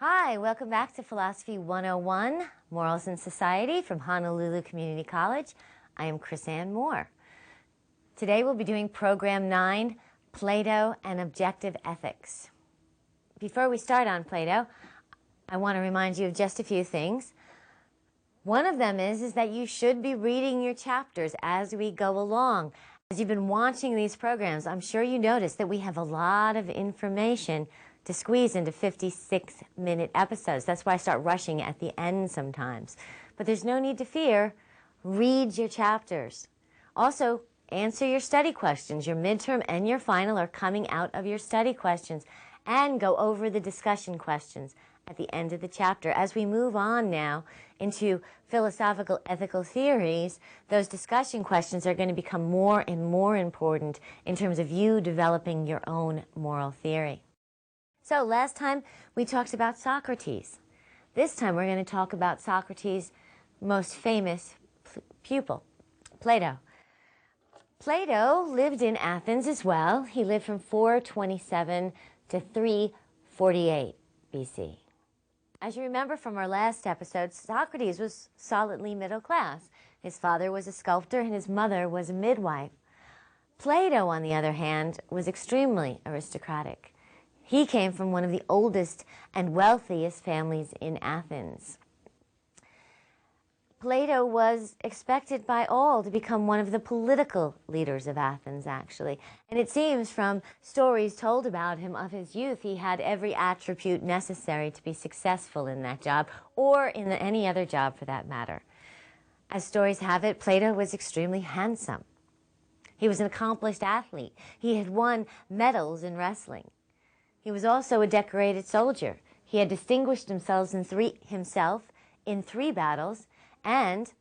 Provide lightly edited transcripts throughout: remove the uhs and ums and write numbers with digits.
Hi, welcome back to Philosophy 101, Morals in Society from Honolulu Community College. I am Chrisanne Moore. Today we'll be doing Program 9, Plato and Objective Ethics. Before we start on Plato, I want to remind you of just a few things. One of them is that you should be reading your chapters as we go along. As you've been watching these programs, I'm sure you noticed that we have a lot of information to squeeze into 56-minute episodes. That's why I start rushing at the end sometimes. But there's no need to fear. Read your chapters. Also, answer your study questions. Your midterm and your final are coming out of your study questions. And go over the discussion questions at the end of the chapter. As we move on now into philosophical ethical theories, those discussion questions are going to become more and more important in terms of you developing your own moral theory. So last time we talked about Socrates. This time we're going to talk about Socrates' most famous pupil, Plato. Plato lived in Athens as well. He lived from 427 to 348 BC. As you remember from our last episode, Socrates was solidly middle class. His father was a sculptor and his mother was a midwife. Plato, on the other hand, was extremely aristocratic. He came from one of the oldest and wealthiest families in Athens. Plato was expected by all to become one of the political leaders of Athens, actually. And it seems from stories told about him of his youth, he had every attribute necessary to be successful in that job, or in any other job for that matter. As stories have it, Plato was extremely handsome. He was an accomplished athlete. He had won medals in wrestling. He was also a decorated soldier. He had distinguished himself in three battles, and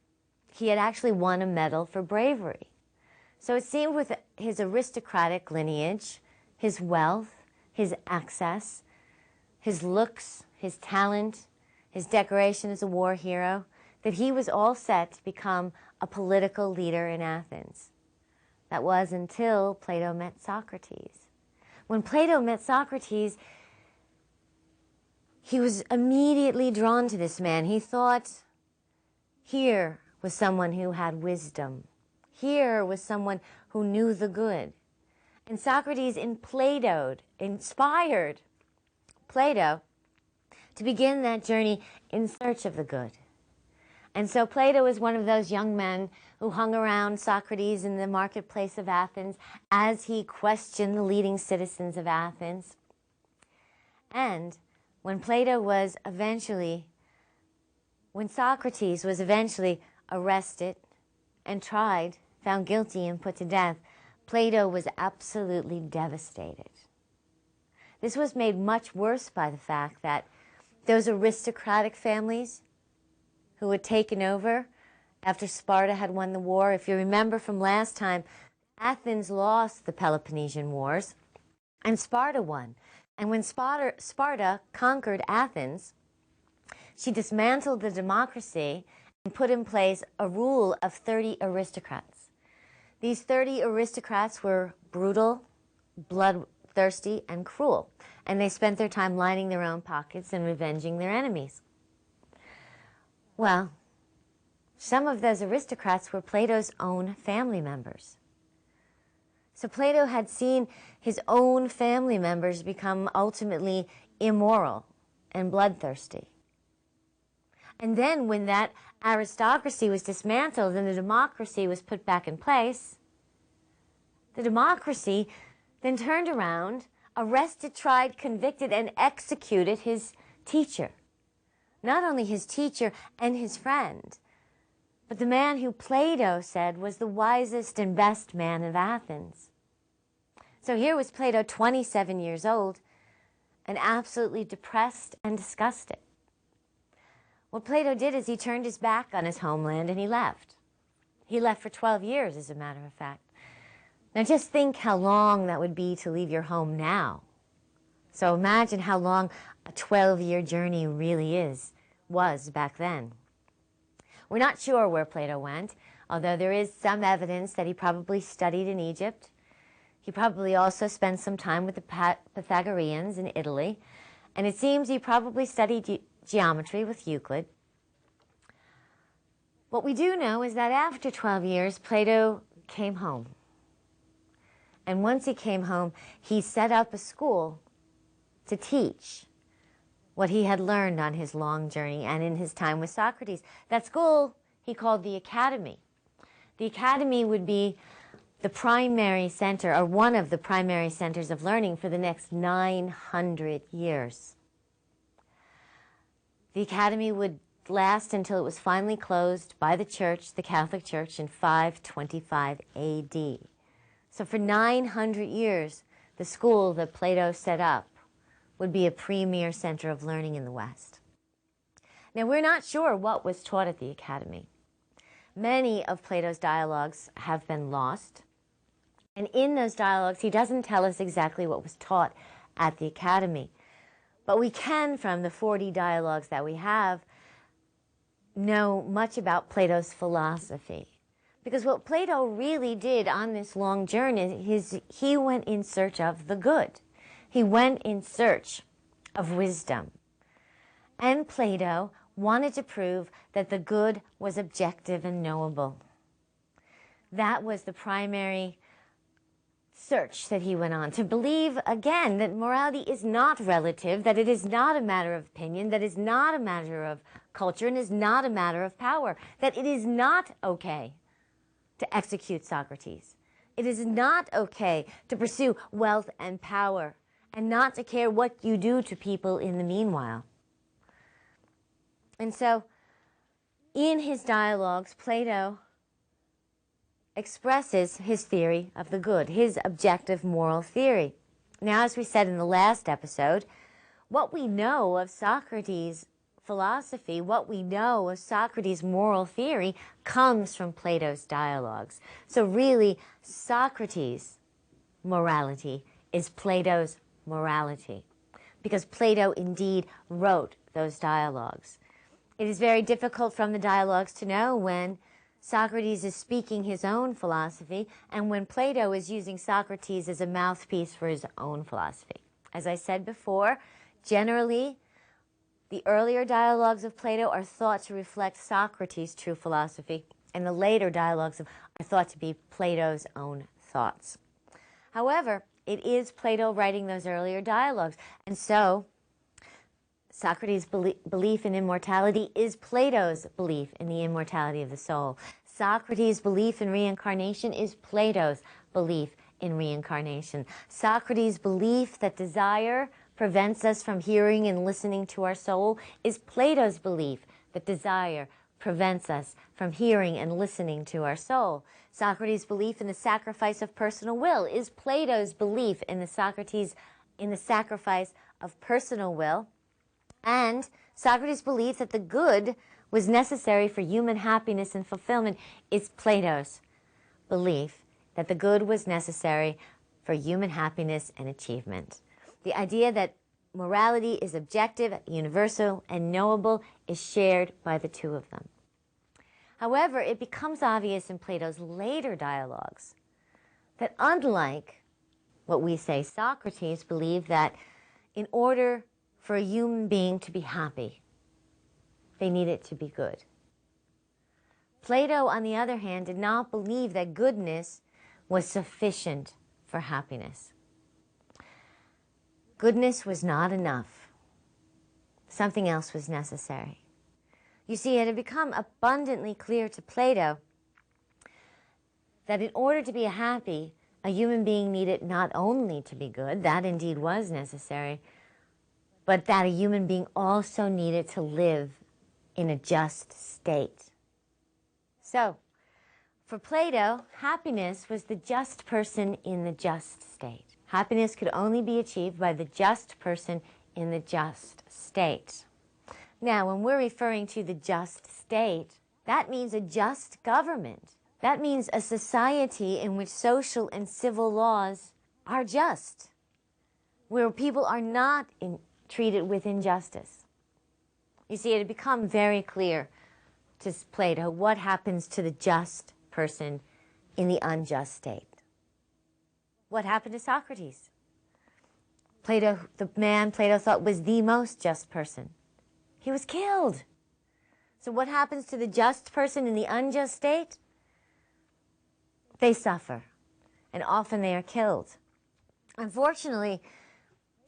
he had actually won a medal for bravery. So it seemed with his aristocratic lineage, his wealth, his access, his looks, his talent, his decoration as a war hero, that he was all set to become a political leader in Athens. That was until Plato met Socrates. When Plato met Socrates, he was immediately drawn to this man. He thought, here was someone who had wisdom. Here was someone who knew the good. And Socrates inspired Plato to begin that journey in search of the good. And so Plato was one of those young men who hung around Socrates in the marketplace of Athens as he questioned the leading citizens of Athens. And when Socrates was eventually arrested and tried, found guilty and put to death, Plato was absolutely devastated. This was made much worse by the fact that those aristocratic families who had taken over after Sparta had won the war. If you remember from last time, Athens lost the Peloponnesian Wars, and Sparta won. And when Sparta conquered Athens, she dismantled the democracy and put in place a rule of 30 aristocrats. These 30 aristocrats were brutal, bloodthirsty, and cruel, and they spent their time lining their own pockets and revenging their enemies. Well, some of those aristocrats were Plato's own family members. So Plato had seen his own family members become ultimately immoral and bloodthirsty. And then when that aristocracy was dismantled and the democracy was put back in place, the democracy then turned around, arrested, tried, convicted, and executed his teacher. Not only his teacher and his friend, but the man who Plato said was the wisest and best man of Athens. So here was Plato, 27 years old, and absolutely depressed and disgusted. What Plato did is he turned his back on his homeland and he left. He left for 12 years, as a matter of fact. Now just think how long that would be to leave your home now. So imagine how long a 12-year journey really was back then. We're not sure where Plato went, although there is some evidence that he probably studied in Egypt. He probably also spent some time with the Pythagoreans in Italy. And it seems he probably studied geometry with Euclid. What we do know is that after 12 years, Plato came home. And once he came home, he set up a school to teach what he had learned on his long journey and in his time with Socrates. That school he called the Academy. The Academy would be the primary center, or one of the primary centers of learning for the next 900 years. The Academy would last until it was finally closed by the Church, the Catholic Church, in 525 AD. So for 900 years, the school that Plato set up would be a premier center of learning in the West. Now, we're not sure what was taught at the Academy. Many of Plato's dialogues have been lost. And in those dialogues, he doesn't tell us exactly what was taught at the Academy. But we can, from the 40 dialogues that we have, know much about Plato's philosophy. Because what Plato really did on this long journey is he went in search of the good. He went in search of wisdom. And Plato wanted to prove that the good was objective and knowable. That was the primary search that he went on, to believe, again, that morality is not relative, that it is not a matter of opinion, that it is not a matter of culture, and is not a matter of power, that it is not okay to execute Socrates. It is not okay to pursue wealth and power and not to care what you do to people in the meanwhile. And so, in his dialogues, Plato expresses his theory of the good, his objective moral theory. Now, as we said in the last episode, what we know of Socrates' philosophy, what we know of Socrates' moral theory, comes from Plato's dialogues. So really, Socrates' morality is Plato's morality, because Plato indeed wrote those dialogues. It is very difficult from the dialogues to know when Socrates is speaking his own philosophy and when Plato is using Socrates as a mouthpiece for his own philosophy. As I said before, generally, the earlier dialogues of Plato are thought to reflect Socrates' true philosophy, and the later dialogues are thought to be Plato's own thoughts. However, it is Plato writing those earlier dialogues, and so Socrates' belief in immortality is Plato's belief in the immortality of the soul. Socrates' belief in reincarnation is Plato's belief in reincarnation. Socrates' belief that desire prevents us from hearing and listening to our soul is Plato's belief that desire prevents us from hearing and listening to our soul. Socrates' belief in the sacrifice of personal will is Plato's belief in the sacrifice of personal will. And Socrates' belief that the good was necessary for human happiness and fulfillment is Plato's belief that the good was necessary for human happiness and achievement. The idea that morality is objective, universal, and knowable is shared by the two of them. However, it becomes obvious in Plato's later dialogues that unlike what we say, Socrates believed that in order for a human being to be happy, they need it to be good. Plato, on the other hand, did not believe that goodness was sufficient for happiness. Goodness was not enough. Something else was necessary. You see, it had become abundantly clear to Plato that in order to be happy, a human being needed not only to be good, that indeed was necessary, but that a human being also needed to live in a just state. So, for Plato, happiness was the just person in the just state. Happiness could only be achieved by the just person in the just state. Now, when we're referring to the just state, that means a just government. That means a society in which social and civil laws are just, where people are not treated with injustice. You see, it had become very clear to Plato what happens to the just person in the unjust state. What happened to Socrates? Plato, the man Plato thought was the most just person, he was killed. So what happens to the just person in the unjust state? They suffer, and often they are killed. Unfortunately,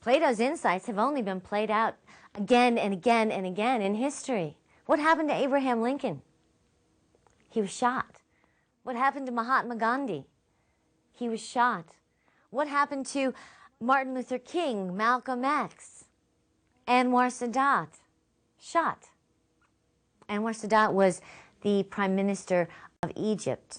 Plato's insights have only been played out again and again and again in history. What happened to Abraham Lincoln? He was shot. What happened to Mahatma Gandhi? He was shot. What happened to Martin Luther King, Malcolm X, Anwar Sadat? Shot. Anwar Sadat was the Prime Minister of Egypt.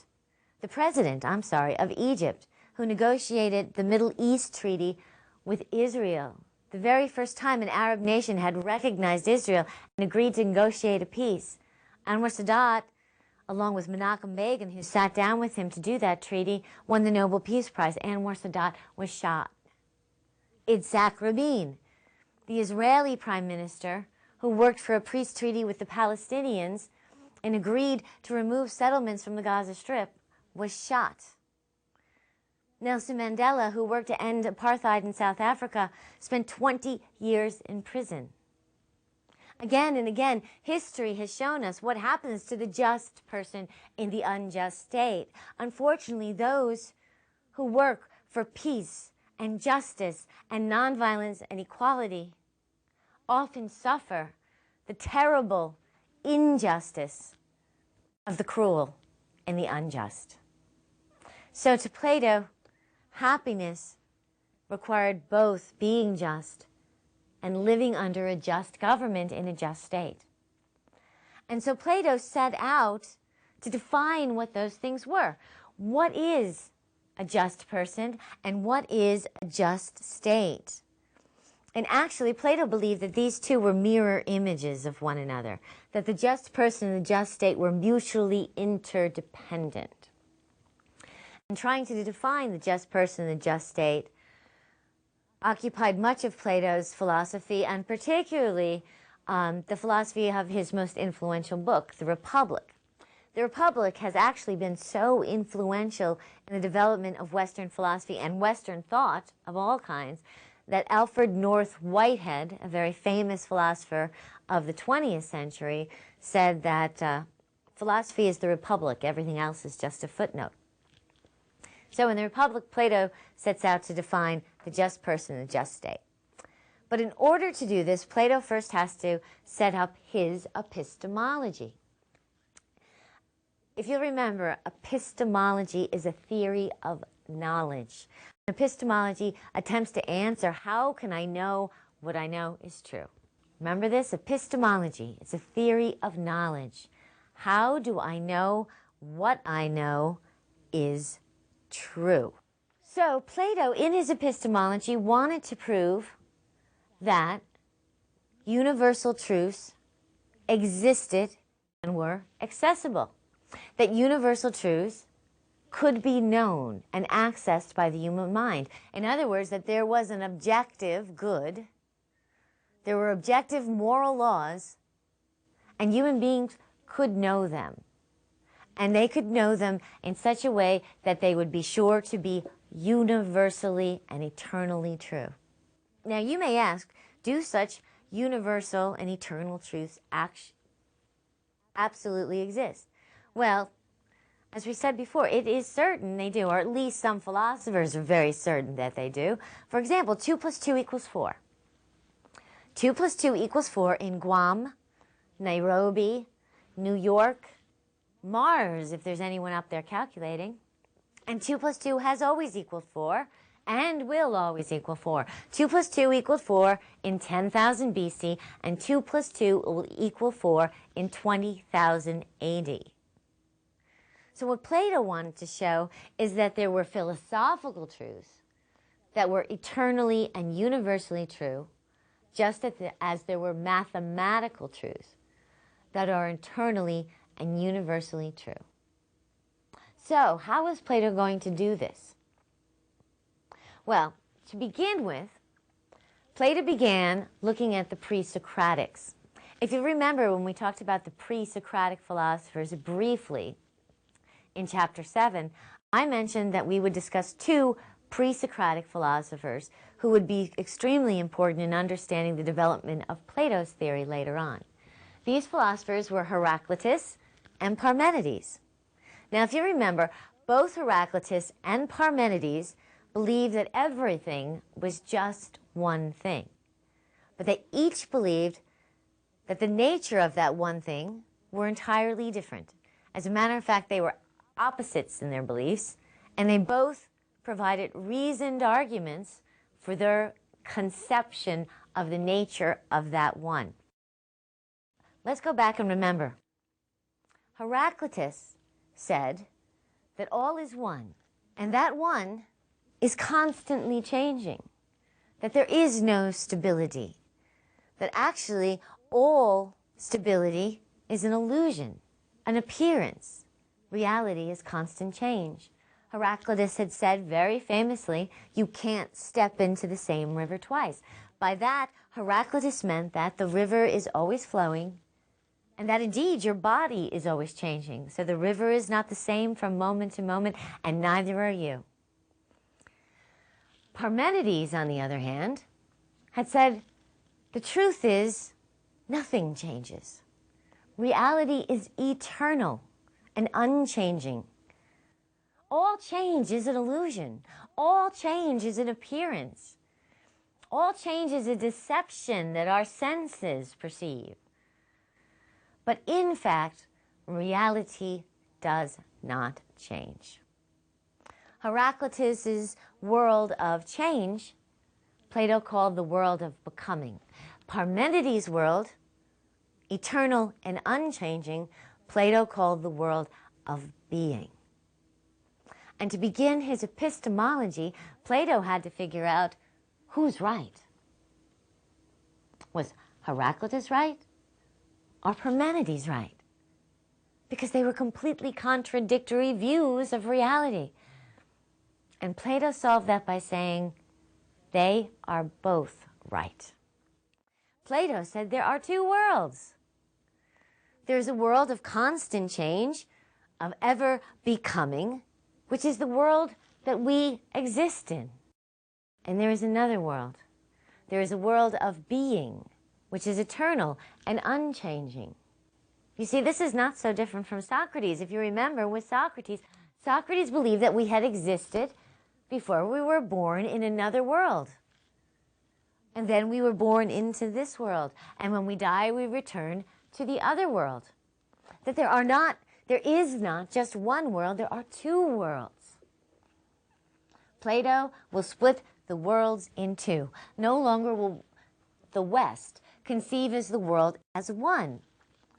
The President, of Egypt, who negotiated the Middle East Treaty with Israel. The very first time an Arab nation had recognized Israel and agreed to negotiate a peace. Anwar Sadat, along with Menachem Begin, who sat down with him to do that treaty, won the Nobel Peace Prize. Anwar Sadat was shot. Itzhak Rabin, the Israeli Prime Minister, who worked for a peace treaty with the Palestinians and agreed to remove settlements from the Gaza Strip, was shot. Nelson Mandela, who worked to end apartheid in South Africa, spent 20 years in prison. Again and again, history has shown us what happens to the just person in the unjust state. Unfortunately, those who work for peace and justice and nonviolence and equality often suffer the terrible injustice of the cruel and the unjust. So to Plato, happiness required both being just and living under a just government in a just state. And so Plato set out to define what those things were. What is a just person and what is a just state? And actually, Plato believed that these two were mirror images of one another, that the just person and the just state were mutually interdependent. And trying to define the just person and the just state occupied much of Plato's philosophy, and particularly the philosophy of his most influential book, The Republic. The Republic has actually been so influential in the development of Western philosophy and Western thought of all kinds that Alfred North Whitehead, a very famous philosopher of the 20th century, said that philosophy is the Republic, everything else is just a footnote. So in the Republic, Plato sets out to define the just person and the just state. But in order to do this, Plato first has to set up his epistemology. If you'll remember, epistemology is a theory of knowledge. Epistemology attempts to answer, how can I know what I know is true? Remember this? Epistemology is a theory of knowledge. How do I know what I know is true? So Plato, in his epistemology, wanted to prove that universal truths existed and were accessible. That universal truths could be known and accessed by the human mind. In other words, that there was an objective good, there were objective moral laws, and human beings could know them. And they could know them in such a way that they would be sure to be universally and eternally true. Now you may ask, do such universal and eternal truths absolutely exist? Well, as we said before, it is certain they do, or at least some philosophers are very certain that they do. For example, 2 plus 2 equals 4. 2 plus 2 equals 4 in Guam, Nairobi, New York, Mars, if there's anyone up there calculating. And 2 plus 2 has always equaled 4 and will always equal 4. 2 plus 2 equaled 4 in 10,000 BC, and 2 plus 2 will equal 4 in 20,000 AD. So what Plato wanted to show is that there were philosophical truths that were eternally and universally true, just as there were mathematical truths that are eternally and universally true. So, how is Plato going to do this? Well, to begin with, Plato began looking at the pre-Socratics. If you remember when we talked about the pre-Socratic philosophers briefly in Chapter 7, I mentioned that we would discuss 2 pre-Socratic philosophers who would be extremely important in understanding the development of Plato's theory later on. These philosophers were Heraclitus and Parmenides. Now, if you remember, both Heraclitus and Parmenides believed that everything was just one thing. But they each believed that the nature of that one thing were entirely different. As a matter of fact, they were opposites in their beliefs, and they both provided reasoned arguments for their conception of the nature of that one. Let's go back and remember. Heraclitus said that all is one, and that one is constantly changing, that there is no stability, that actually all stability is an illusion, an appearance. Reality is constant change. Heraclitus had said very famously, you can't step into the same river twice. By that, Heraclitus meant that the river is always flowing, and that indeed your body is always changing. So the river is not the same from moment to moment, and neither are you. Parmenides, on the other hand, had said, the truth is, nothing changes. Reality is eternal and unchanging. All change is an illusion. All change is an appearance. All change is a deception that our senses perceive. But in fact, reality does not change. Heraclitus's world of change, Plato called the world of becoming. Parmenides' world, eternal and unchanging, Plato called the world of being. And to begin his epistemology, Plato had to figure out who's right. Was Heraclitus right? Or Parmenides right? Because they were completely contradictory views of reality. And Plato solved that by saying, they are both right. Plato said there are two worlds. There's a world of constant change, of ever becoming, which is the world that we exist in. And there is another world. There is a world of being, which is eternal and unchanging. You see, this is not so different from Socrates. If you remember, with Socrates, Socrates believed that we had existed before we were born in another world. And then we were born into this world. And when we die, we return to the other world. That there is not just one world, there are two worlds. Plato will split the worlds in two. No longer will the West conceive as the world as one.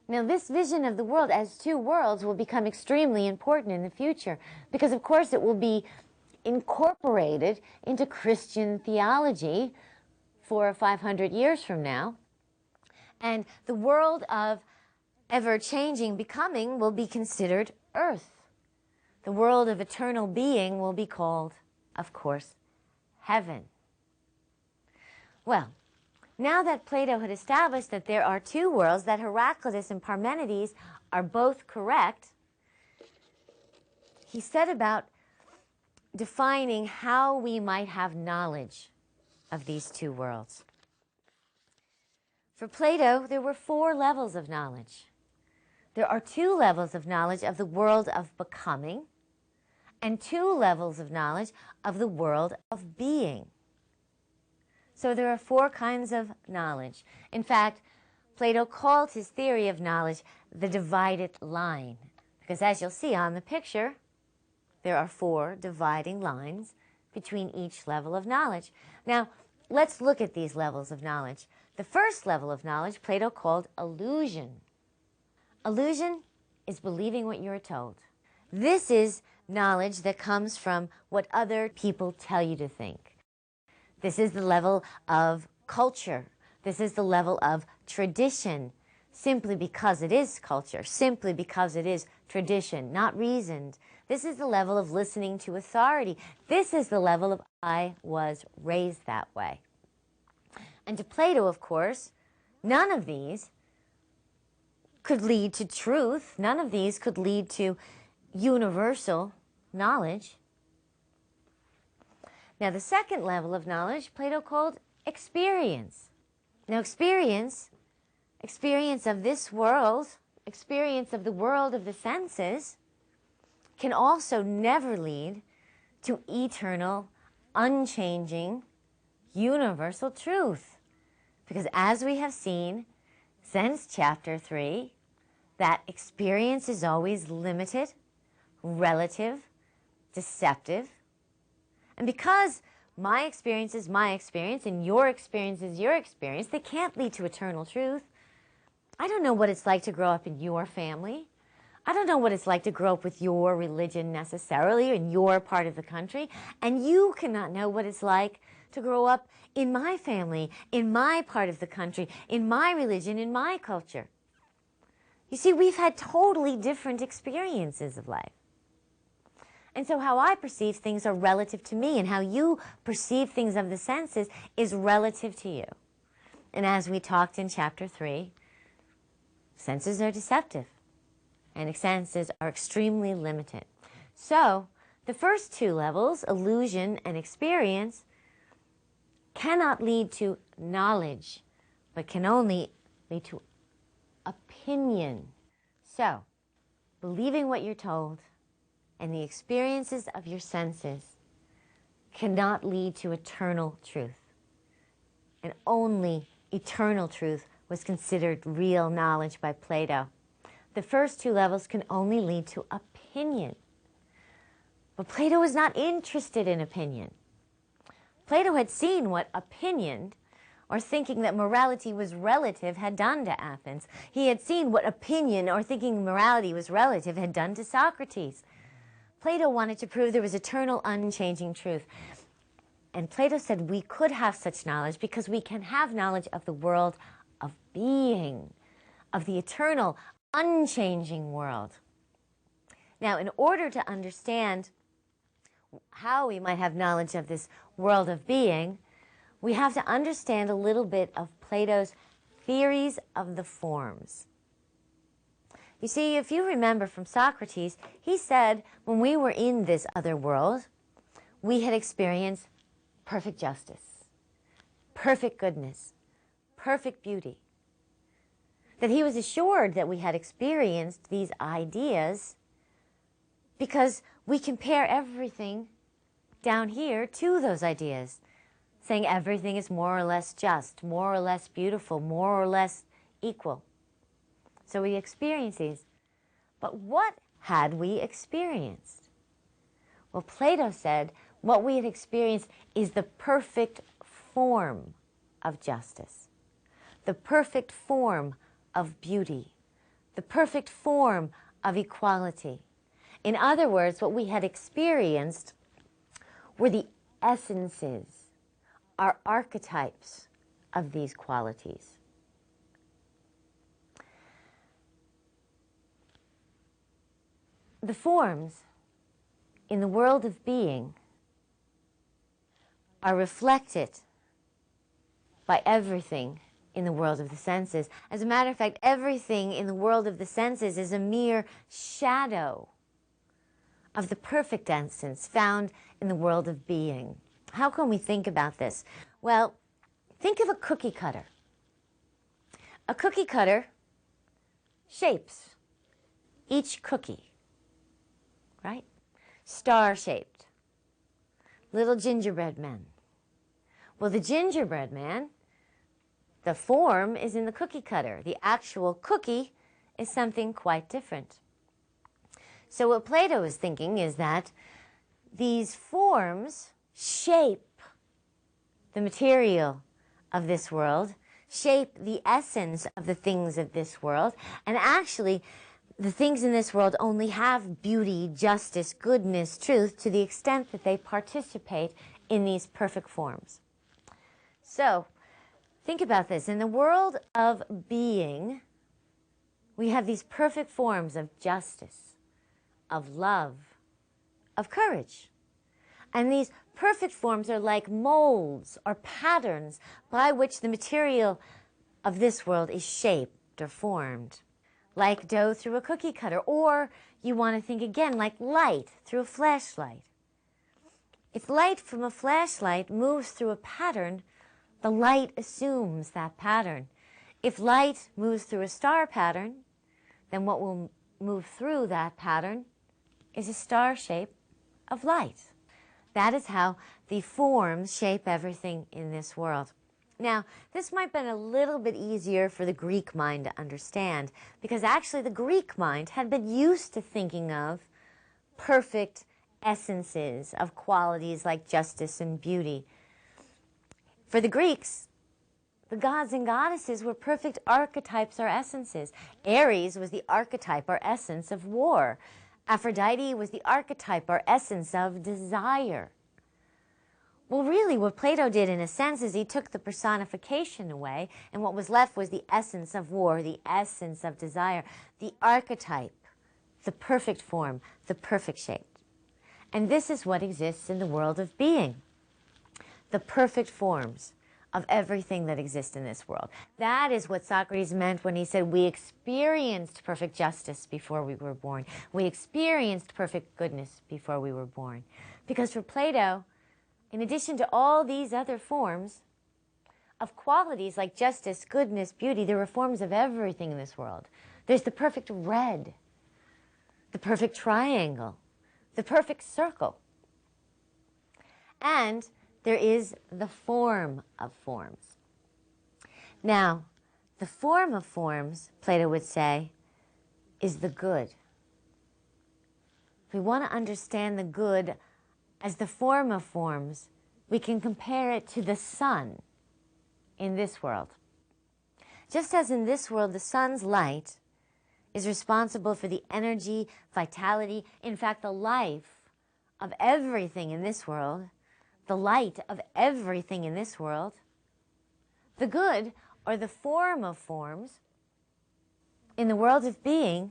Now, this vision of the world as two worlds will become extremely important in the future because, of course, it will be incorporated into Christian theology 400 or 500 years from now. And the world of ever-changing becoming will be considered earth. The world of eternal being will be called, of course, heaven. Well, now that Plato had established that there are two worlds, that Heraclitus and Parmenides are both correct, he set about defining how we might have knowledge of these two worlds. For Plato, there were 4 levels of knowledge. There are 2 levels of knowledge of the world of becoming and 2 levels of knowledge of the world of being. So there are 4 kinds of knowledge. In fact, Plato called his theory of knowledge the divided line, because as you'll see on the picture, there are 4 dividing lines between each level of knowledge. Now, let's look at these levels of knowledge. The first level of knowledge Plato called illusion. Illusion is believing what you're told. This is knowledge that comes from what other people tell you to think. This is the level of culture. This is the level of tradition, simply because it is culture, simply because it is tradition, not reasoned. This is the level of listening to authority. This is the level of I was raised that way. And to Plato, of course, none of these could lead to truth. None of these could lead to universal knowledge. Now, the second level of knowledge, Plato called experience. Now, experience of this world, experience of the world of the senses, can also never lead to eternal, unchanging, universal truth. Because as we have seen since chapter 3, that experience is always limited, relative, deceptive. And because my experience is my experience and your experience is your experience, they can't lead to eternal truth. I don't know what it's like to grow up in your family. I don't know what it's like to grow up with your religion necessarily in your part of the country. And you cannot know what it's like to grow up in my family, in my part of the country, in my religion, in my culture. You see, we've had totally different experiences of life. And so how I perceive things are relative to me, and how you perceive things of the senses is relative to you. And as we talked in chapter 3, senses are deceptive, and senses are extremely limited. So the first two levels, illusion and experience, cannot lead to knowledge, but can only lead to opinion. So, believing what you're told and the experiences of your senses cannot lead to eternal truth. And only eternal truth was considered real knowledge by Plato. The first two levels can only lead to opinion. But Plato was not interested in opinion. Plato had seen what opinion, or thinking that morality was relative, had done to Athens. He had seen what opinion, or thinking morality was relative, had done to Socrates. Plato wanted to prove there was eternal, unchanging truth. And Plato said we could have such knowledge because we can have knowledge of the world of being, of the eternal, unchanging world. Now, in order to understand how we might have knowledge of this world of being, we have to understand a little bit of Plato's theories of the forms. You see, if you remember from Socrates, he said when we were in this other world, we had experienced perfect justice, perfect goodness, perfect beauty. That he was assured that we had experienced these ideas because we compare everything down here to those ideas, saying everything is more or less just, more or less beautiful, more or less equal. So we experience these. But what had we experienced? Well, Plato said what we had experienced is the perfect form of justice, the perfect form of beauty, the perfect form of equality. In other words, what we had experienced were the essences, our archetypes of these qualities. The forms in the world of being are reflected by everything in the world of the senses. As a matter of fact, everything in the world of the senses is a mere shadow of the perfect essence found in the world of being. How can we think about this? Well, think of a cookie cutter. A cookie cutter shapes each cookie, right? Star-shaped, little gingerbread men. Well, the gingerbread man, the form is in the cookie cutter. The actual cookie is something quite different. So what Plato is thinking is that these forms shape the material of this world, shape the essence of the things of this world, and actually the things in this world only have beauty, justice, goodness, truth to the extent that they participate in these perfect forms. So think about this. In the world of being, we have these perfect forms of justice, of love, of courage. And these perfect forms are like molds or patterns by which the material of this world is shaped or formed. Like dough through a cookie cutter, or you want to think again, like light through a flashlight. If light from a flashlight moves through a pattern, the light assumes that pattern. If light moves through a star pattern, then what will move through that pattern is a star shape of light. That is how the forms shape everything in this world. Now, this might have been a little bit easier for the Greek mind to understand, because actually the Greek mind had been used to thinking of perfect essences of qualities like justice and beauty. For the Greeks, the gods and goddesses were perfect archetypes or essences. Ares was the archetype or essence of war. Aphrodite was the archetype or essence of desire. Well, really, what Plato did, in a sense, is he took the personification away, and what was left was the essence of war, the essence of desire, the archetype, the perfect form, the perfect shape. And this is what exists in the world of being, the perfect forms of everything that exists in this world. That is what Socrates meant when he said we experienced perfect justice before we were born. We experienced perfect goodness before we were born. Because for Plato, in addition to all these other forms of qualities like justice, goodness, beauty, there are forms of everything in this world. There's the perfect red, the perfect triangle, the perfect circle. And there is the form of forms. Now, the form of forms, Plato would say, is the good. If we want to understand the good as the form of forms, we can compare it to the sun in this world. Just as in this world, the sun's light is responsible for the energy, vitality, in fact, the life of everything in this world, the light of everything in this world, the good, or the form of forms, in the world of being,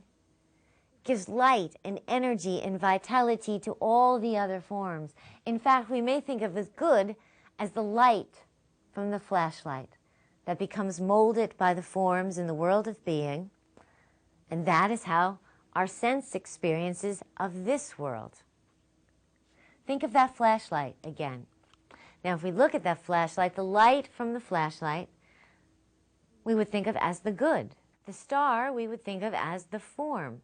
gives light and energy and vitality to all the other forms. In fact, we may think of as good as the light from the flashlight that becomes molded by the forms in the world of being, and that is how our sense experiences of this world. Think of that flashlight again. Now, if we look at that flashlight, the light from the flashlight, we would think of as the good. The star, we would think of as the form.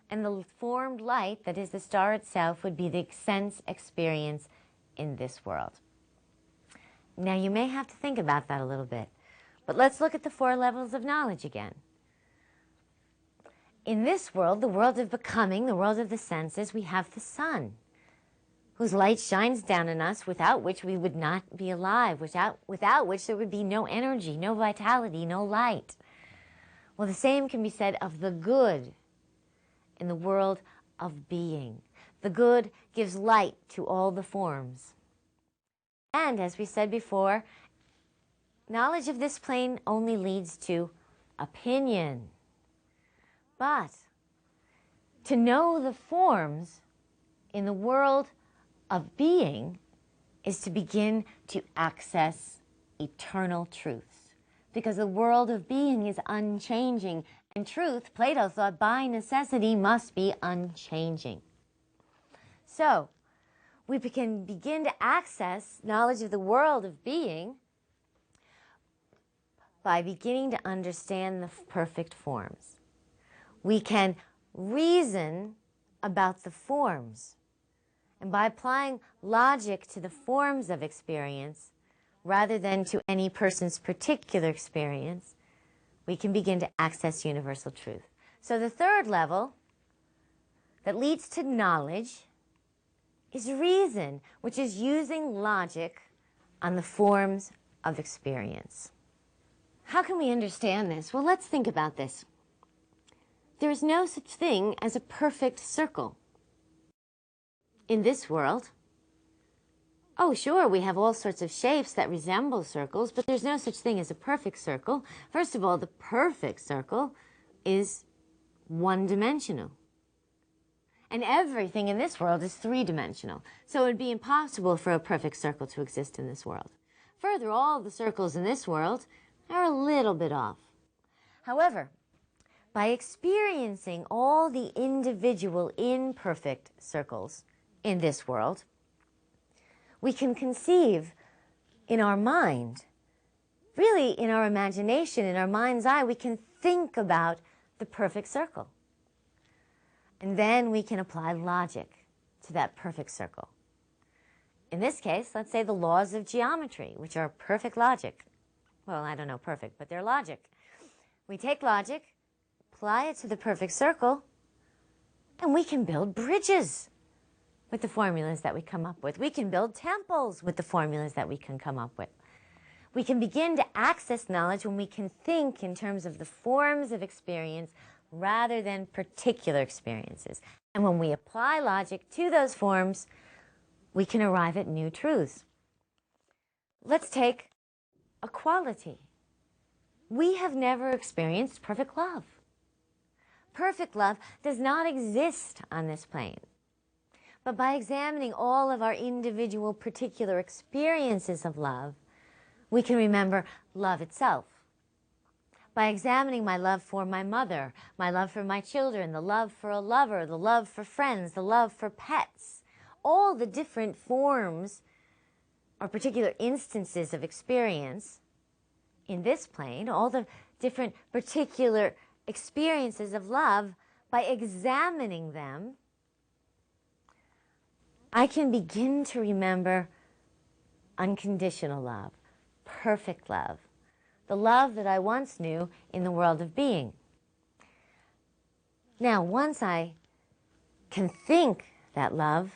And the formed light, that is the star itself, would be the sense experience in this world. Now, you may have to think about that a little bit, but let's look at the 4 levels of knowledge again. In this world, the world of becoming, the world of the senses, we have the sun, whose light shines down on us, without which we would not be alive, without which there would be no energy, no vitality, no light. Well, the same can be said of the good in the world of being. The good gives light to all the forms. And as we said before, knowledge of this plane only leads to opinion. But to know the forms in the world of being is to begin to access eternal truths. Because the world of being is unchanging, and truth, Plato thought, by necessity must be unchanging. So, we can begin to access knowledge of the world of being by beginning to understand the perfect forms. We can reason about the forms, and by applying logic to the forms of experience, rather than to any person's particular experience, we can begin to access universal truth. So the 3rd level that leads to knowledge is reason, which is using logic on the forms of experience. How can we understand this? Well, let's think about this. There is no such thing as a perfect circle. In this world, oh, sure, we have all sorts of shapes that resemble circles, but there's no such thing as a perfect circle. First of all, the perfect circle is one-dimensional. And everything in this world is 3-dimensional. So it would be impossible for a perfect circle to exist in this world. Further, all the circles in this world are a little bit off. However, by experiencing all the individual imperfect circles in this world, We can conceive in our mind, really in our imagination, in our mind's eye, we can think about the perfect circle. And then we can apply logic to that perfect circle. In this case, let's say the laws of geometry, which are perfect logic. Well, I don't know perfect, but they're logic. We take logic, apply it to the perfect circle, and we can build bridges with the formulas that we come up with. We can build temples with the formulas that we can come up with. We can begin to access knowledge when we can think in terms of the forms of experience rather than particular experiences. And when we apply logic to those forms, we can arrive at new truths. Let's take equality. We have never experienced perfect love. Perfect love does not exist on this plane. But by examining all of our individual particular experiences of love, we can remember love itself. By examining my love for my mother, my love for my children, the love for a lover, the love for friends, the love for pets, all the different forms or particular instances of experience in this plane, all the different particular experiences of love, by examining them, I can begin to remember unconditional love, perfect love, the love that I once knew in the world of being. Now, once I can think that love,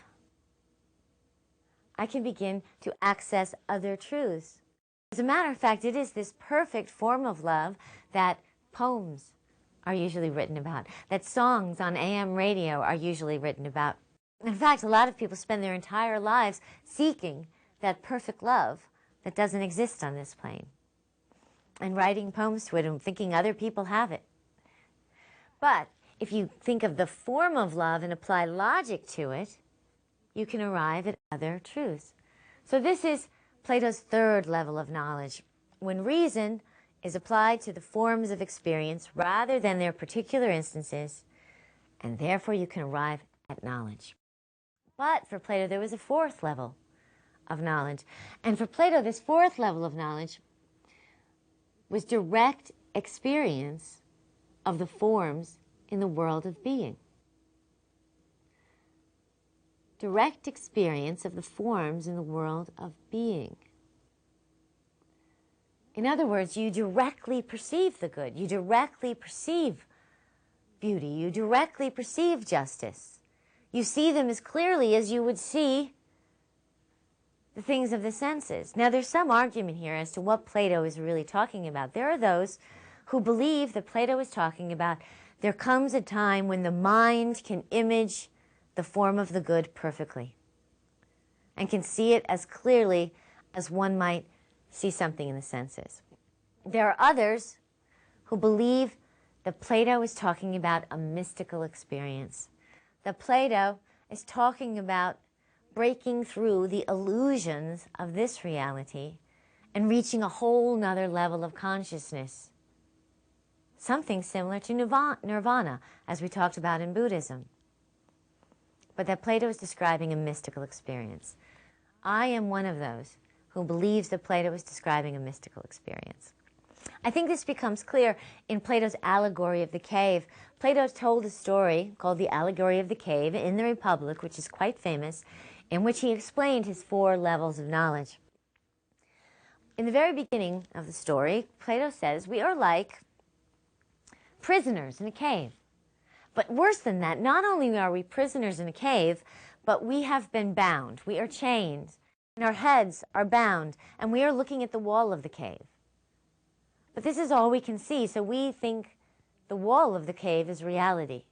I can begin to access other truths. As a matter of fact, it is this perfect form of love that poems are usually written about, that songs on AM radio are usually written about. In fact, a lot of people spend their entire lives seeking that perfect love that doesn't exist on this plane, and writing poems to it and thinking other people have it. But if you think of the form of love and apply logic to it, you can arrive at other truths. So this is Plato's third level of knowledge, when reason is applied to the forms of experience rather than their particular instances, and therefore you can arrive at knowledge. But for Plato, there was a fourth level of knowledge. And for Plato, this fourth level of knowledge was direct experience of the forms in the world of being. Direct experience of the forms in the world of being. In other words, you directly perceive the good. You directly perceive beauty. You directly perceive justice. You see them as clearly as you would see the things of the senses. Now, there's some argument here as to what Plato is really talking about. There are those who believe that Plato is talking about there comes a time when the mind can image the form of the good perfectly and can see it as clearly as one might see something in the senses. There are others who believe that Plato is talking about a mystical experience, that Plato is talking about breaking through the illusions of this reality and reaching a whole nother level of consciousness, something similar to nirvana, as we talked about in Buddhism, but that Plato is describing a mystical experience. I am one of those who believes that Plato is describing a mystical experience. I think this becomes clear in Plato's allegory of the cave. Plato told a story called the allegory of the cave in the Republic, which is quite famous, in which he explained his 4 levels of knowledge. In the very beginning of the story, Plato says we are like prisoners in a cave. But worse than that, not only are we prisoners in a cave, but we have been bound. We are chained, and our heads are bound, and we are looking at the wall of the cave. But this is all we can see, so we think the wall of the cave is reality.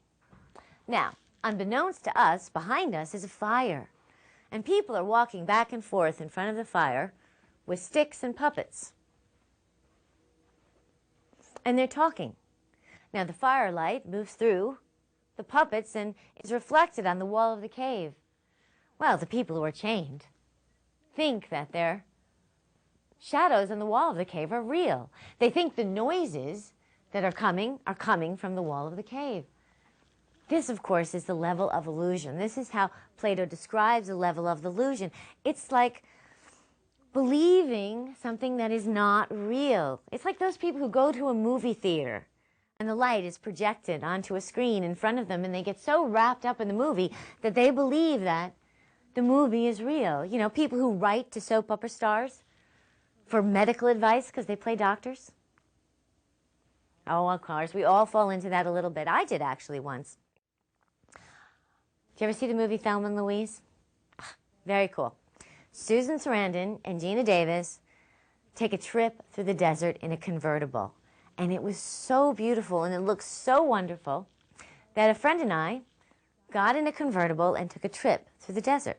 Now, unbeknownst to us, behind us is a fire, and people are walking back and forth in front of the fire with sticks and puppets. And they're talking. Now, the firelight moves through the puppets and is reflected on the wall of the cave. Well, the people who are chained think that their shadows on the wall of the cave are real. They think the noises that are coming from the wall of the cave. This, of course, is the level of illusion. This is how Plato describes the level of illusion. It's like believing something that is not real. It's like those people who go to a movie theater and the light is projected onto a screen in front of them and they get so wrapped up in the movie that they believe that the movie is real. You know, people who write to soap opera stars for medical advice because they play doctors. Oh, of course, we all fall into that a little bit. I did actually once. Did you ever see the movie Thelma and Louise? Very cool. Susan Sarandon and Gina Davis take a trip through the desert in a convertible. And it was so beautiful and it looked so wonderful that a friend and I got in a convertible and took a trip through the desert.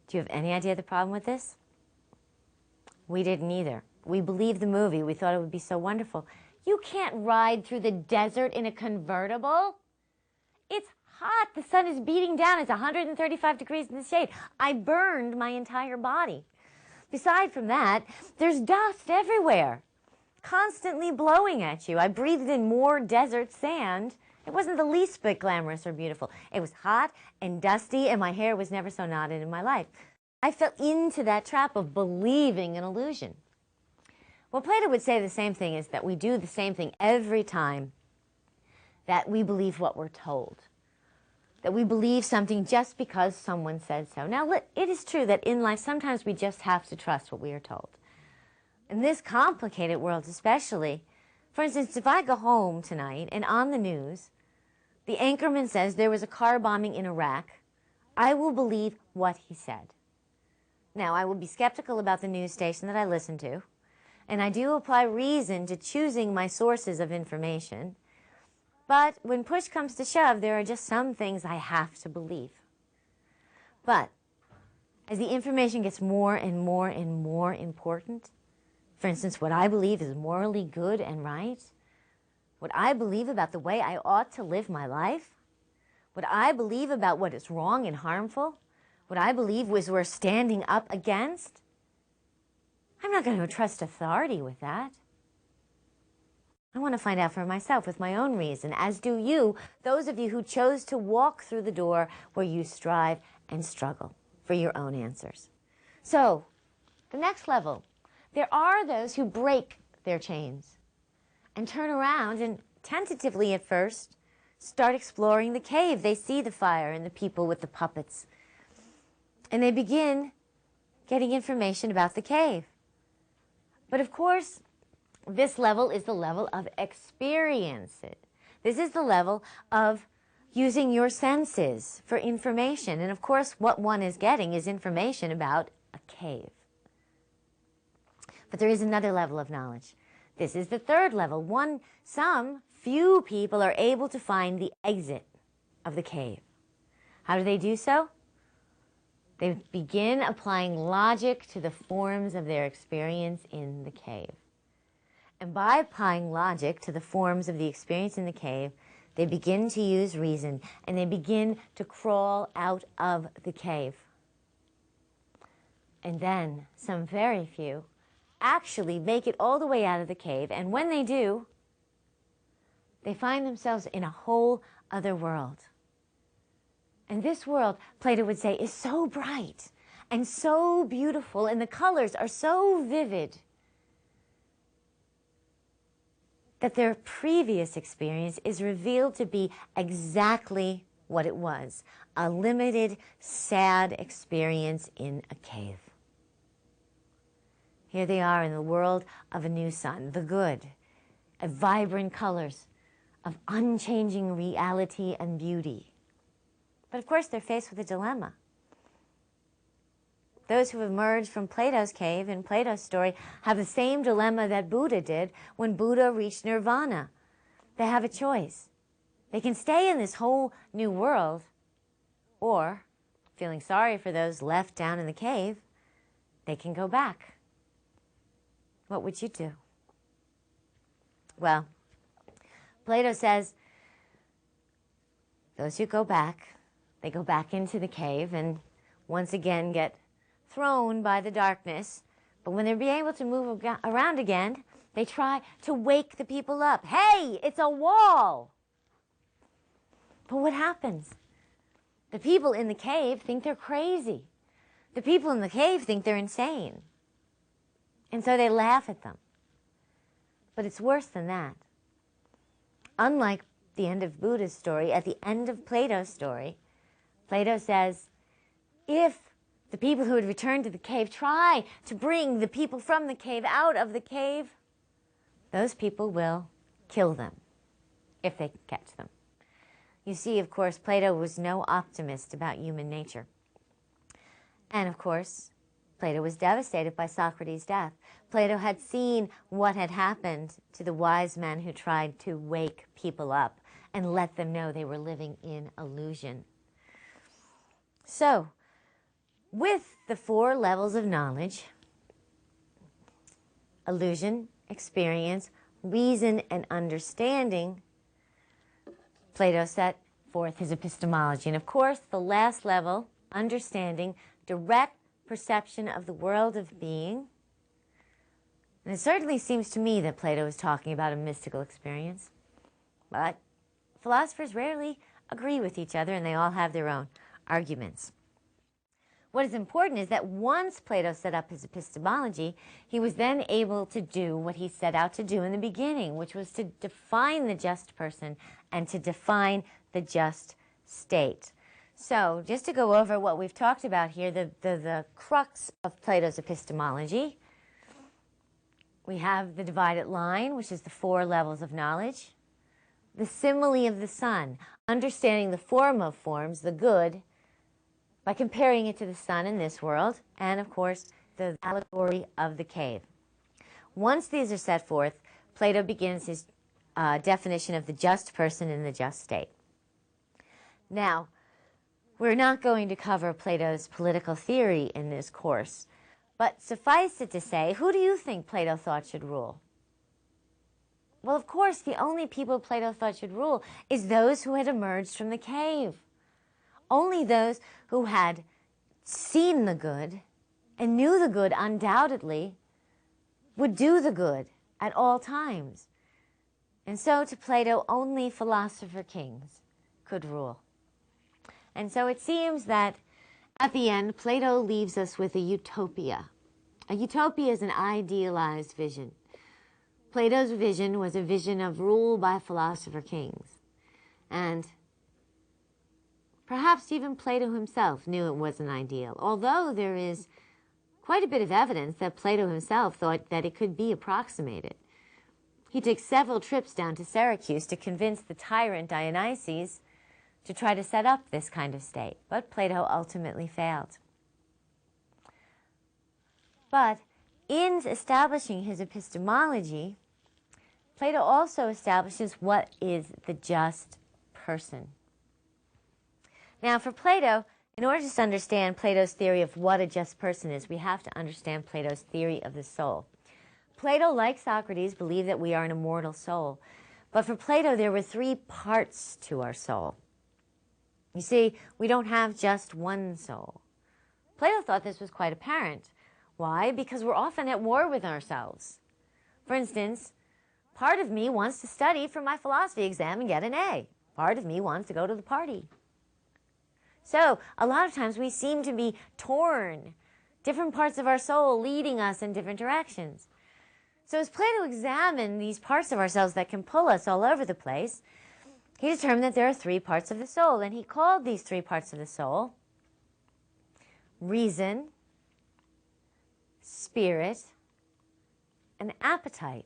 Do you have any idea the problem with this? We didn't either. We believed the movie. We thought it would be so wonderful. You can't ride through the desert in a convertible. It's hot. The sun is beating down. It's 135 degrees in the shade. I burned my entire body. Aside from that, there's dust everywhere, constantly blowing at you. I breathed in more desert sand. It wasn't the least bit glamorous or beautiful. It was hot and dusty, and my hair was never so knotted in my life. I fell into that trap of believing an illusion. Well, Plato would say the same thing is that we do the same thing every time that we believe what we're told, that we believe something just because someone said so. Now, it is true that in life, sometimes we just have to trust what we are told. In this complicated world especially, for instance, if I go home tonight and on the news, the anchorman says there was a car bombing in Iraq, I will believe what he said. Now, I will be skeptical about the news station that I listen to, and I do apply reason to choosing my sources of information. But when push comes to shove, there are just some things I have to believe. But as the information gets more and more and more important, for instance, what I believe is morally good and right, what I believe about the way I ought to live my life, what I believe about what is wrong and harmful, what I believe was worth standing up against, I'm not going to trust authority with that. I want to find out for myself with my own reason, as do you, those of you who chose to walk through the door where you strive and struggle for your own answers. So, the next level, there are those who break their chains and turn around and tentatively at first start exploring the cave. They see the fire and the people with the puppets, and they begin getting information about the cave. But of course, this level is the level of experience. This is the level of using your senses for information. And of course, what one is getting is information about a cave. But there is another level of knowledge. This is the third level. Some few people are able to find the exit of the cave. How do they do so? They begin applying logic to the forms of their experience in the cave. And by applying logic to the forms of the experience in the cave, they begin to use reason, and they begin to crawl out of the cave. And then, some very few actually make it all the way out of the cave, and when they do, they find themselves in a whole other world. And this world, Plato would say, is so bright and so beautiful, and the colors are so vivid that their previous experience is revealed to be exactly what it was, a limited, sad experience in a cave. Here they are in the world of a new sun, the good, of vibrant colors, of unchanging reality and beauty. But of course, they're faced with a dilemma. Those who emerged from Plato's cave in Plato's story have the same dilemma that Buddha did when Buddha reached nirvana. They have a choice. They can stay in this whole new world, or, feeling sorry for those left down in the cave, they can go back. What would you do? Well, Plato says those who go back, they go back into the cave and once again get thrown by the darkness. But when they're being able to move around again, they try to wake the people up. Hey, it's a wall. But what happens? The people in the cave think they're crazy. The people in the cave think they're insane. And so they laugh at them. But it's worse than that. Unlike the end of Buddha's story, at the end of Plato's story, Plato says, if the people who had returned to the cave try to bring the people from the cave out of the cave, those people will kill them if they can catch them. You see, of course, Plato was no optimist about human nature. And of course, Plato was devastated by Socrates' death. Plato had seen what had happened to the wise men who tried to wake people up and let them know they were living in illusion. So, with the 4 levels of knowledge, illusion, experience, reason, and understanding, Plato set forth his epistemology. And of course, the last level, understanding, direct perception of the world of being. And it certainly seems to me that Plato is talking about a mystical experience. But philosophers rarely agree with each other, and they all have their own arguments. What is important is that once Plato set up his epistemology, he was then able to do what he set out to do in the beginning, which was to define the just person and to define the just state. So, just to go over what we've talked about here, the crux of Plato's epistemology, we have the divided line, which is the 4 levels of knowledge, the simile of the sun, understanding the form of forms, the good, by comparing it to the sun in this world, and of course, the allegory of the cave. Once these are set forth, Plato begins his definition of the just person in the just state. Now, we're not going to cover Plato's political theory in this course, but suffice it to say, who do you think Plato thought should rule? Well, of course, the only people Plato thought should rule is those who had emerged from the cave. Only those who had seen the good and knew the good undoubtedly would do the good at all times. And so to Plato, only philosopher kings could rule. And so it seems that at the end, Plato leaves us with a utopia. A utopia is an idealized vision. Plato's vision was a vision of rule by philosopher kings. And perhaps even Plato himself knew it was an ideal, although there is quite a bit of evidence that Plato himself thought that it could be approximated. He took several trips down to Syracuse to convince the tyrant Dionysius to try to set up this kind of state, but Plato ultimately failed. But in establishing his epistemology, Plato also establishes what is the just person. Now, for Plato, in order to understand Plato's theory of what a just person is, we have to understand Plato's theory of the soul. Plato, like Socrates, believed that we are an immortal soul. But for Plato, there were 3 parts to our soul. You see, we don't have just one soul. Plato thought this was quite apparent. Why? Because we're often at war with ourselves. For instance, part of me wants to study for my philosophy exam and get an A. Part of me wants to go to the party. So, a lot of times we seem to be torn, different parts of our soul leading us in different directions. So as Plato examined these parts of ourselves that can pull us all over the place, he determined that there are 3 parts of the soul, and he called these 3 parts of the soul reason, spirit, and appetite.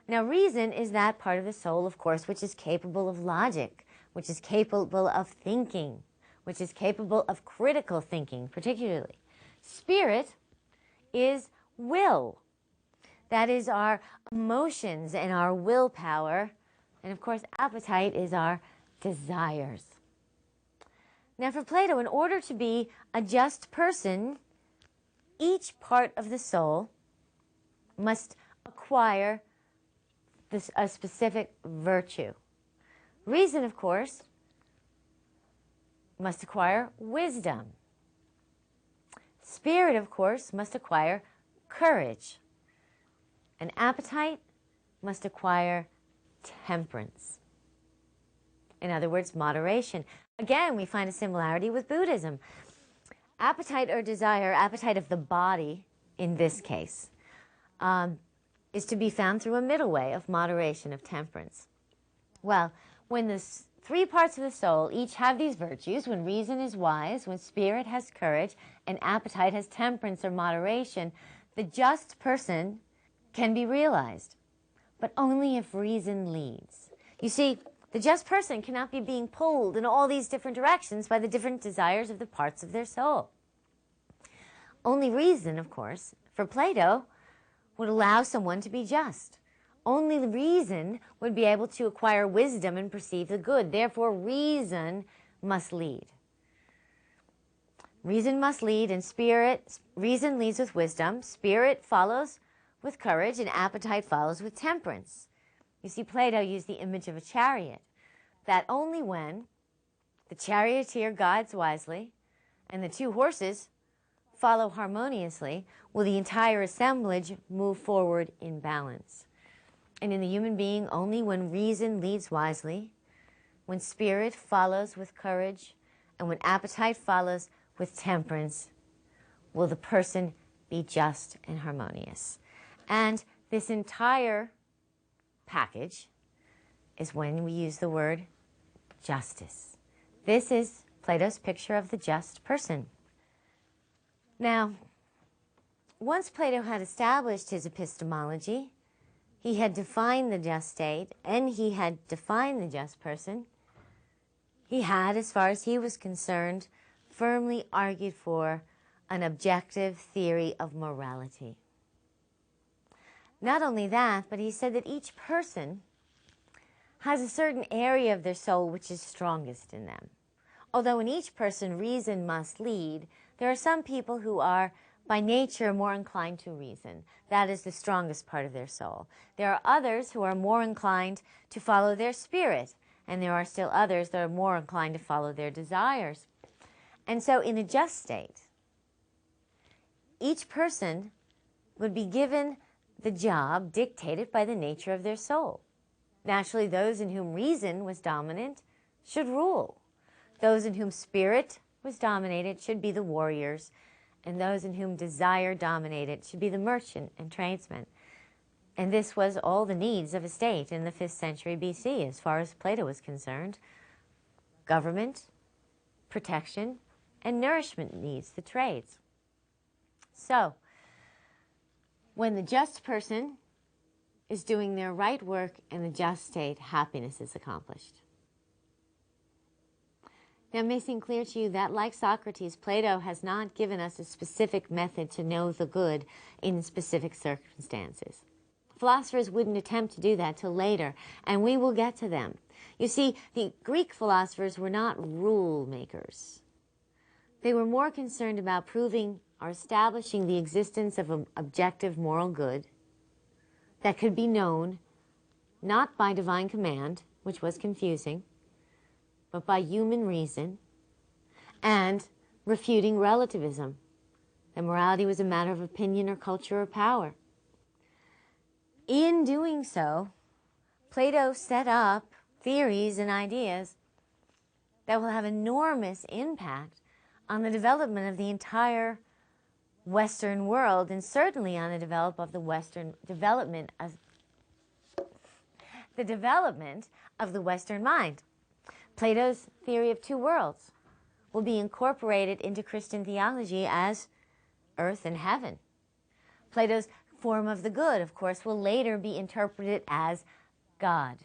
Now, reason is that part of the soul, of course, which is capable of logic, which is capable of thinking, which is capable of critical thinking, particularly. Spirit is will. That is our emotions and our willpower. And of course, appetite is our desires. Now, for Plato, in order to be a just person, each part of the soul must acquire a specific virtue. Reason, of course, must acquire wisdom. Spirit, of course, must acquire courage. And appetite must acquire temperance. In other words, moderation. Again, we find a similarity with Buddhism. Appetite or desire, appetite of the body in this case, is to be found through a middle way of moderation, of temperance. Well, when the three parts of the soul each have these virtues, when reason is wise, when spirit has courage, and appetite has temperance or moderation, the just person can be realized, but only if reason leads. You see, the just person cannot be being pulled in all these different directions by the different desires of the parts of their soul. Only reason, of course, for Plato, would allow someone to be just. Only reason would be able to acquire wisdom and perceive the good. Therefore, reason must lead. Reason must lead, and reason leads with wisdom, spirit follows with courage, and appetite follows with temperance. You see, Plato used the image of a chariot, that only when the charioteer guides wisely and the two horses follow harmoniously will the entire assemblage move forward in balance. And in the human being, only when reason leads wisely, when spirit follows with courage, and when appetite follows with temperance, will the person be just and harmonious. And this entire package is when we use the word justice. This is Plato's picture of the just person. Now, once Plato had established his epistemology, he had defined the just state, and he had defined the just person, he had, as far as he was concerned, firmly argued for an objective theory of morality. Not only that, but he said that each person has a certain area of their soul which is strongest in them. Although in each person reason must lead, there are some people who are by nature more inclined to reason. That is the strongest part of their soul. There are others who are more inclined to follow their spirit, and there are still others that are more inclined to follow their desires. And so in a just state, each person would be given the job dictated by the nature of their soul. Naturally, those in whom reason was dominant should rule. Those in whom spirit was dominated should be the warriors, and those in whom desire dominated should be the merchant and tradesman. And this was all the needs of a state in the 5th century BC, as far as Plato was concerned. Government, protection, and nourishment needs, the trades. So, when the just person is doing their right work in the just state, happiness is accomplished. Now, it may seem clear to you that, like Socrates, Plato has not given us a specific method to know the good in specific circumstances. Philosophers wouldn't attempt to do that till later, and we will get to them. You see, the Greek philosophers were not rule makers. They were more concerned about proving or establishing the existence of an objective moral good that could be known not by divine command, which was confusing, but by human reason, and refuting relativism, that morality was a matter of opinion or culture or power. In doing so, Plato set up theories and ideas that will have enormous impact on the development of the entire Western world, and certainly on the development of the Western mind. Plato's theory of two worlds will be incorporated into Christian theology as earth and heaven. Plato's form of the good, of course, will later be interpreted as God.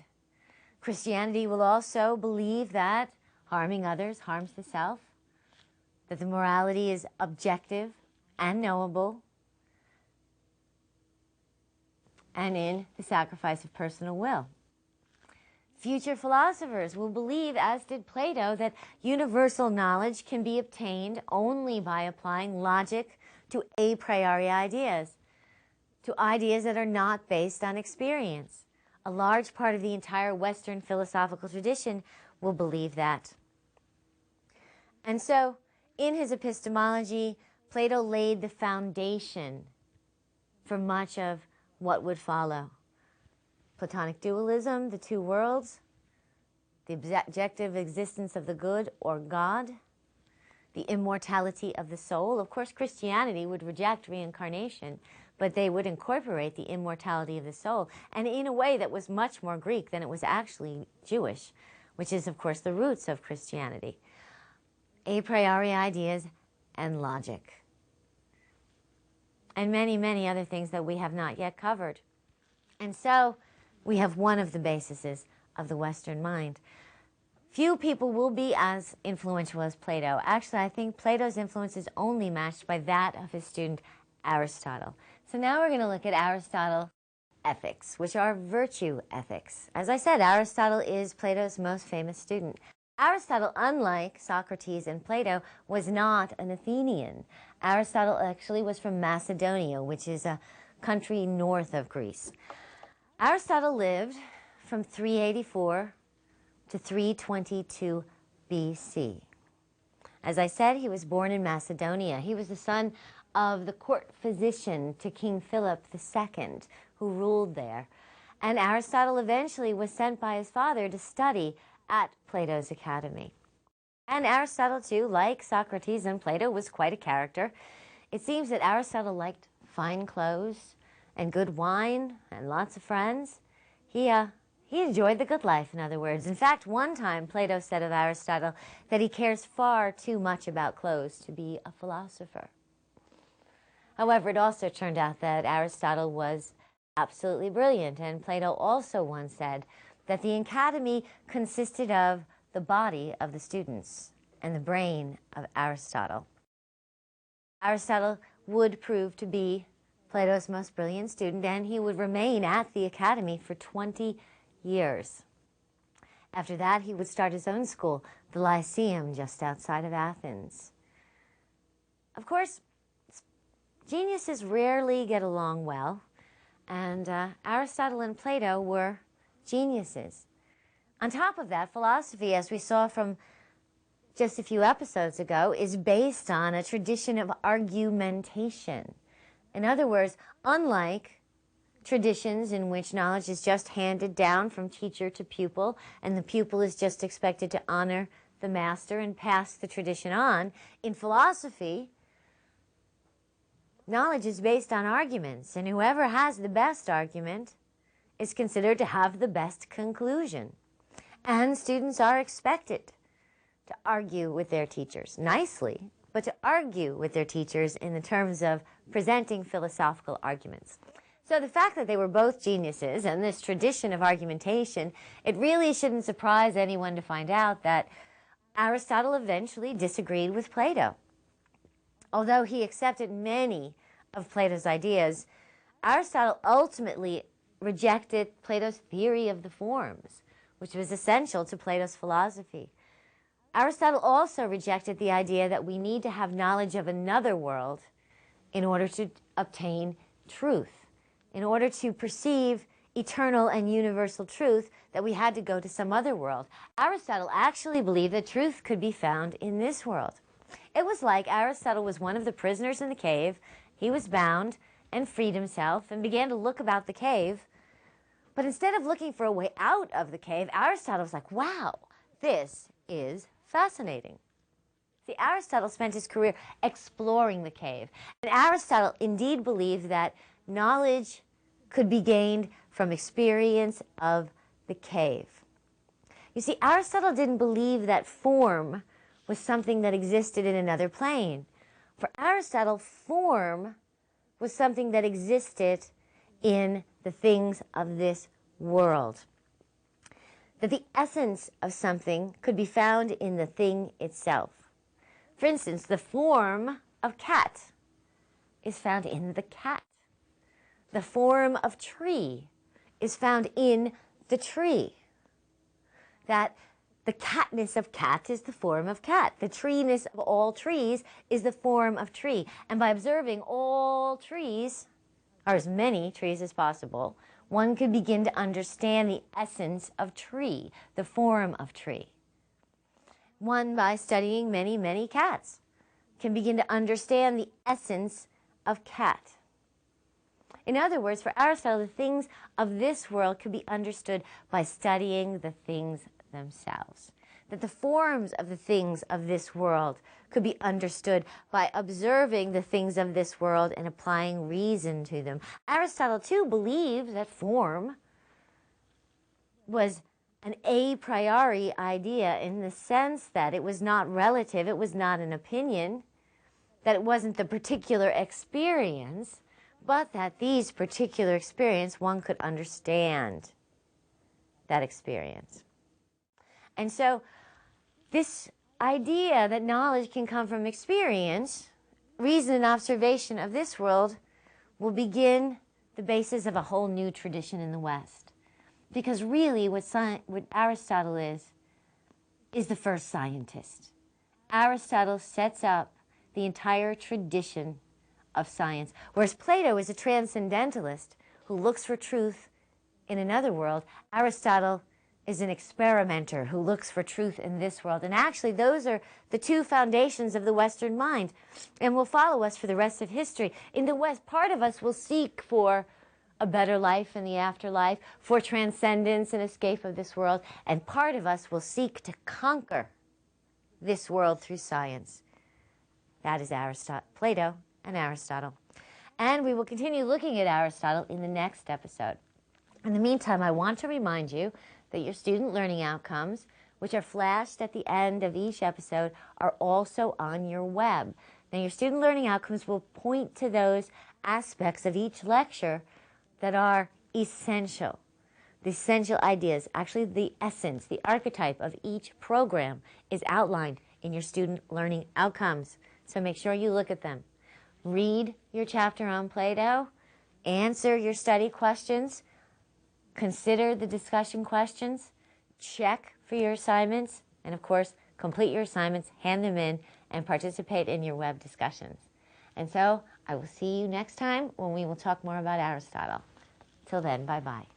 Christianity will also believe that harming others harms the self, that the morality is objective and knowable, and in the sacrifice of personal will. Future philosophers will believe, as did Plato, that universal knowledge can be obtained only by applying logic to a priori ideas, to ideas that are not based on experience. A large part of the entire Western philosophical tradition will believe that. And so, in his epistemology, Plato laid the foundation for much of what would follow. Platonic dualism, the two worlds, the objective existence of the good or God, the immortality of the soul. Of course, Christianity would reject reincarnation, but they would incorporate the immortality of the soul, and in a way that was much more Greek than it was actually Jewish, which is, of course, the roots of Christianity. A priori ideas and logic, and many, many other things that we have not yet covered. And so we have one of the bases of the Western mind. Few people will be as influential as Plato. Actually, I think Plato's influence is only matched by that of his student Aristotle. So now we're going to look at Aristotle's ethics, which are virtue ethics. As I said, Aristotle is Plato's most famous student. Aristotle, unlike Socrates and Plato, was not an Athenian. Aristotle actually was from Macedonia, which is a country north of Greece. Aristotle lived from 384 to 322 BC. As I said, he was born in Macedonia. He was the son of the court physician to King Philip II, who ruled there. And Aristotle eventually was sent by his father to study at Plato's academy. And Aristotle, too, like Socrates and Plato, was quite a character. It seems that Aristotle liked fine clothes and good wine and lots of friends. He enjoyed the good life, in other words. In fact, one time Plato said of Aristotle that he cares far too much about clothes to be a philosopher. However, it also turned out that Aristotle was absolutely brilliant, and Plato also once said that the academy consisted of the body of the students and the brain of Aristotle. Aristotle would prove to be Plato's most brilliant student, and he would remain at the academy for 20 years. After that, he would start his own school, the Lyceum, just outside of Athens. Of course, geniuses rarely get along well, and Aristotle and Plato were geniuses. On top of that, philosophy, as we saw from just a few episodes ago, is based on a tradition of argumentation. In other words, unlike traditions in which knowledge is just handed down from teacher to pupil, and the pupil is just expected to honor the master and pass the tradition on, in philosophy, knowledge is based on arguments, and whoever has the best argument is considered to have the best conclusion. And students are expected to argue with their teachers nicely, but to argue with their teachers in the terms of presenting philosophical arguments. So the fact that they were both geniuses and this tradition of argumentation, it really shouldn't surprise anyone to find out that Aristotle eventually disagreed with Plato. Although he accepted many of Plato's ideas, Aristotle ultimately rejected Plato's theory of the forms, which was essential to Plato's philosophy. Aristotle also rejected the idea that we need to have knowledge of another world in order to obtain truth, in order to perceive eternal and universal truth, that we had to go to some other world. Aristotle actually believed that truth could be found in this world. It was like Aristotle was one of the prisoners in the cave. He was bound and freed himself and began to look about the cave. But instead of looking for a way out of the cave, Aristotle was like, wow, this is fascinating. See, Aristotle spent his career exploring the cave. And Aristotle indeed believed that knowledge could be gained from experience of the cave. You see, Aristotle didn't believe that form was something that existed in another plane. For Aristotle, form was something that existed in the things of this world. That the essence of something could be found in the thing itself. For instance, the form of cat is found in the cat. The form of tree is found in the tree. That the catness of cat is the form of cat. The treeness of all trees is the form of tree. And by observing all trees, or as many trees as possible, one could begin to understand the essence of tree, the form of tree. One, by studying many, many cats, can begin to understand the essence of cat. In other words, for Aristotle, the things of this world could be understood by studying the things themselves. That the forms of the things of this world could be understood by observing the things of this world and applying reason to them. Aristotle, too, believed that form was an a priori idea in the sense that it was not relative, it was not an opinion, that it wasn't the particular experience, but that these particular experience, one could understand that experience. And so this idea that knowledge can come from experience, reason and observation of this world, will begin the basis of a whole new tradition in the West. Because really what Aristotle is the first scientist. Aristotle sets up the entire tradition of science. Whereas Plato is a transcendentalist who looks for truth in another world, Aristotle is an experimenter who looks for truth in this world. And actually, those are the two foundations of the Western mind and will follow us for the rest of history. In the West, part of us will seek for a better life in the afterlife, for transcendence and escape of this world, and part of us will seek to conquer this world through science. That is Plato and Aristotle. And we will continue looking at Aristotle in the next episode. In the meantime, I want to remind you that your student learning outcomes, which are flashed at the end of each episode, are also on your web. Now, your student learning outcomes will point to those aspects of each lecture that are essential. The essential ideas, actually the essence, the archetype of each program is outlined in your student learning outcomes. So make sure you look at them. Read your chapter on Plato, answer your study questions, consider the discussion questions, check for your assignments, and of course, complete your assignments, hand them in, and participate in your web discussions. And so I will see you next time when we will talk more about Aristotle. Till then, bye-bye.